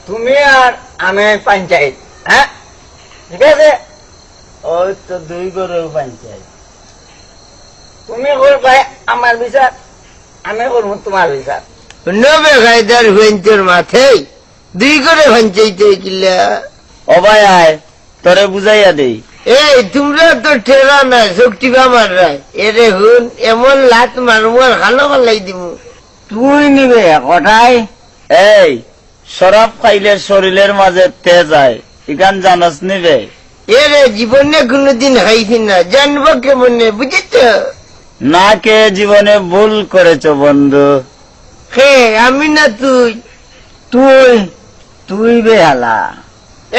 তুমি আর আমি পঞ্চায়েত, হ্যাঁ ঠিক আছে। ওই তো 2 ঘরেও পঞ্চায়েত। তুমি করবে আমার বিচার, আমি করবো তোমার বিচার। বেকায়দার ভেঞ্চর মাথায় 2 ঘরে পঞ্চায়েত কিলা। ও ভাই আয় তোরে বুঝাইয়া দেই। এই তোমরা তো ঠেলা নাই শক্তি আমার রায় এরে হুন এমন লাত মারবো আর খালো পাল্লাই দিব। তুই নিবে কটাই। এই শরাব খাইলে শরীরের মাঝে তেজ আয়, ইখান জানাস নিবে। এরে জীবনে কোনদিন খাইছি না, জানবো কেমনে বুঝেছ না। কে জীবনে ভুল করেছ বন্ধু? হে আমি না তুই। তুই তুই বেহালা।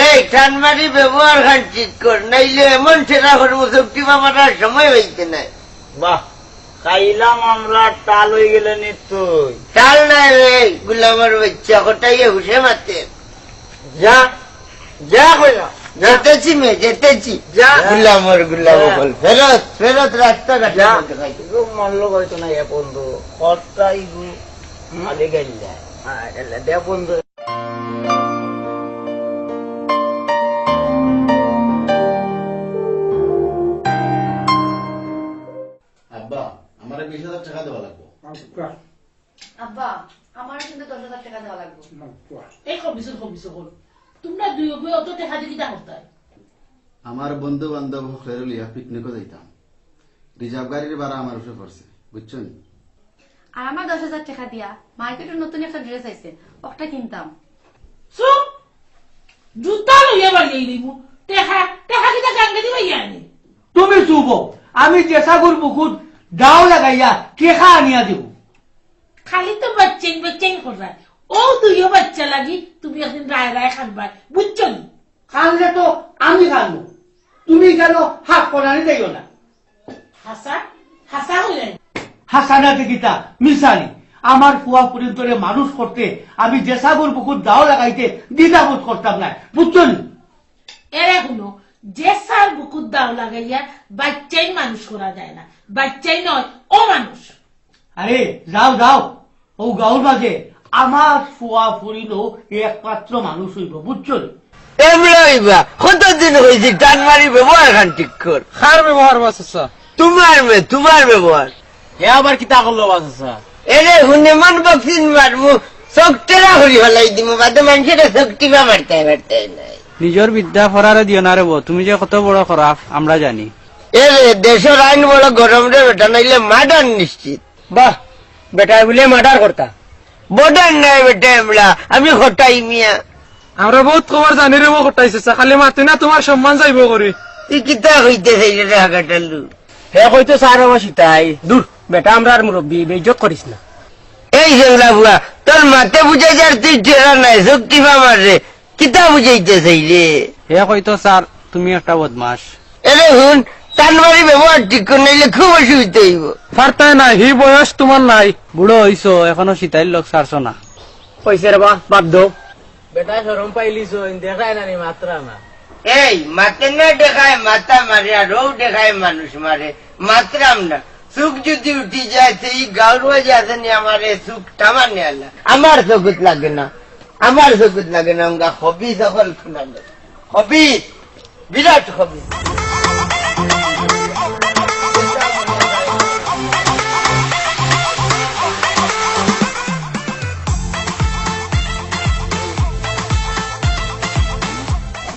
এই টানমারি ব্যবহার খান ঠিক কর, নাইলে এমন ছেড়া করবো শক্তি বাবার সময় হইতে নাই। বাহ, খাইলাম আমরা, টাল হয়ে গেলে নি তুই। টাল নাই রে গুলামের বাচ্চা, হটাইয়ে হুসে মাতে। যা যা কইলাম, যেতেছি মে যেতেছি। যা গুলামর গুলাম বল ফেরত ফেরত রাস্তা যা। ঘাটে। মল্ল কইতো না এ বন্ধু, কর্তাই গু আগে গেল দে বন্ধু। আব্বা আমার 20,000 টাকা দেওয়া লাগবে। আব্বা আমার কিন্তু 10,000 টাকা দেওয়া লাগবে। এই কমিশন তোমরা দুই অত টাকা দিয়ে কিটা করতে? আমার বন্ধু বান্ধব লিয়া পিকনিকও যাইতাম, রিজার্ভ গাড়ির ভাড়া আমার উপরে পড়ছে বুঝছো নি? আর আমার 10,000 টাকা দিয়া মার্কেটে নতুন একটা ড্রেস আইছে, ওটা কিনতাম। চুপ, জুতা লইয়া বাড়িয়ে দিব। টাকা টাকা কিটা গাঙ্গে দিবা ইয়ানি। তুমি চুপ, আমি চেষ্টাগুর বুকুত দাও লাগাইয়া কেখা আনিয়া দিব। খালি তো বাচ্চাই করা। ও তুইও বাচ্চা লাগি তুমি একদিন রায় রায় খানবা, বুঝছো নি? খানলে তো আমি খানবো, তুমি কেন হাত করানি যাইও না। হাসা হাসা হইলেন হাসানা দেখিতা মিশানি আমার ফুয়া পর্যন্তরে মানুষ করতে আমি জেসাগুর বুকুত দাও লাগাইতে দ্বিধাবোধ করতাম না, বুঝছো নি? এরে শুনো, যে সার বুকুর দাও লাগাইয়া বাচ্চাই মানুষ করা যায় না। বাচ্চাই নয়, ও মানুষ। আরে যাও যাও, ও গাঁর মাঝে আমার ফুয়া ফুরিলো একমাত্র মানুষ হইব, বুঝছো নি? এমরা হইবা কতদিন হয়েছে টানমারি ব্যবহার খান ঠিক কর। কার ব্যবহার বাসা? তোমার ব্যবহার। হে আবার কিতা করলো বাসা? এরে হুনে মান বক্সিন মারবো, শক্তিরা হরি হলাই দিব, বাদে মানুষের শক্তি বা মারতে নাই। নিজের বিদ্যা ফরারে দিও না রে বউ, তুমি যে কত বড় খারাপ আমরা জানি। এরে দেশের আইন বড় গরম রে বেটা, নাইলে মার্ডার নিশ্চিত। বাহ, বেটা বলে মার্ডার করতা। বর্ডার নাই বেটা এমরা, আমি হটাই মিয়া। আমরা বহুত খবর জানি রে বউ কটাইছে, খালি মাতি না তোমার সম্মান যাইব করি। তুই কিতা হইতে চাইলে রে হাগাটালু? হে কইতো স্যার আমার সীতাই দূর, বেটা আমরা আর মুরব্বী, বেইজ্জত করিস না। এই জেংলা বুয়া তোর মাতে বুঝাই যার তুই টেরা নাই, শক্তি বা মারে কিতা বুঝাইতে চাইলে? হে কইতো স্যার তুমি একটা বদমাস। এরে হুন টানমারি ব্যবহার ঠিক করে নাইলে খুব অসুবিধা হইব। ফারতাই না, হি বয়স তোমার নাই, বুড়ো হইছো এখনো সীতাইর লোক সারছো না। পয়সা রে বা বাদ দো। বেটা শরম পাইলিস, দেখায় না নি মাত্রা না। এই মাতে না দেখায় মাথা মারে, আর রৌ দেখায় মানুষ মারে, মাত্রাম না। সুখ যদি উঠি যায় সেই গাউরবা যে আছে নি আমার সুখ টামার নে আল্লাহ। আমার চকুত লাগে না, আমার চকুত লাগে না। আমরা হবি সকল খুনালে হবি, বিরাট হবি।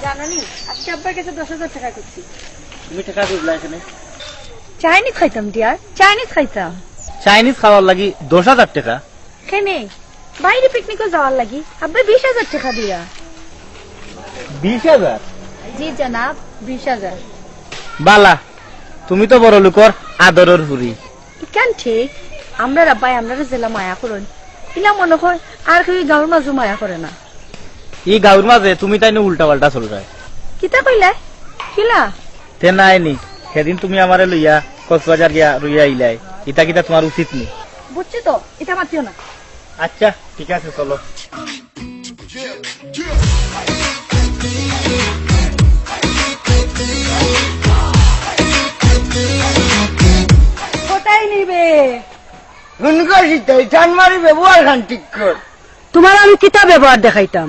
জানানি আজকে আব্বার কাছে 10,000 টাকা করছি। তুমি টাকা দিলা এখানে? চাইনিজ খাইতাম ডিয়ার, চাইনিজ খাইতাম। চাইনিজ খাওয়ার লাগি 10,000 টাকা? কেনে বাইরে পিকনিকে যাওয়ার লাগি আব্বা 20,000 টাকা দিয়া। 20,000? জি জনাব, 20,000। বালা, তুমি তো বড় লোকর আদরের হুরি। কেন ঠিক আমরা আব্বাই আমরা জেলা মায়া করেন, ইলা মনে হয় আর কেউ গাঁর মাঝে মায়া করে না। ই গাঁর মাঝে তুমি তাই উল্টা পাল্টা চল যায়। কিতা কইলা কিলা? তে নাইনি সেদিন তুমি আমারে লইয়া কক্সবাজার গিয়া রইয়া আইলাই, ইটা কিটা তোমার উচিত নি? বুঝছি তো, এটা মাতিও না। আচ্ছা ঠিক আছে চলো। কোথায় নিবে? হুনকা সীতাই টানমারি ব্যবহার খান ঠিক কর। তোমার আমি কিতা ব্যবহার দেখাইতাম?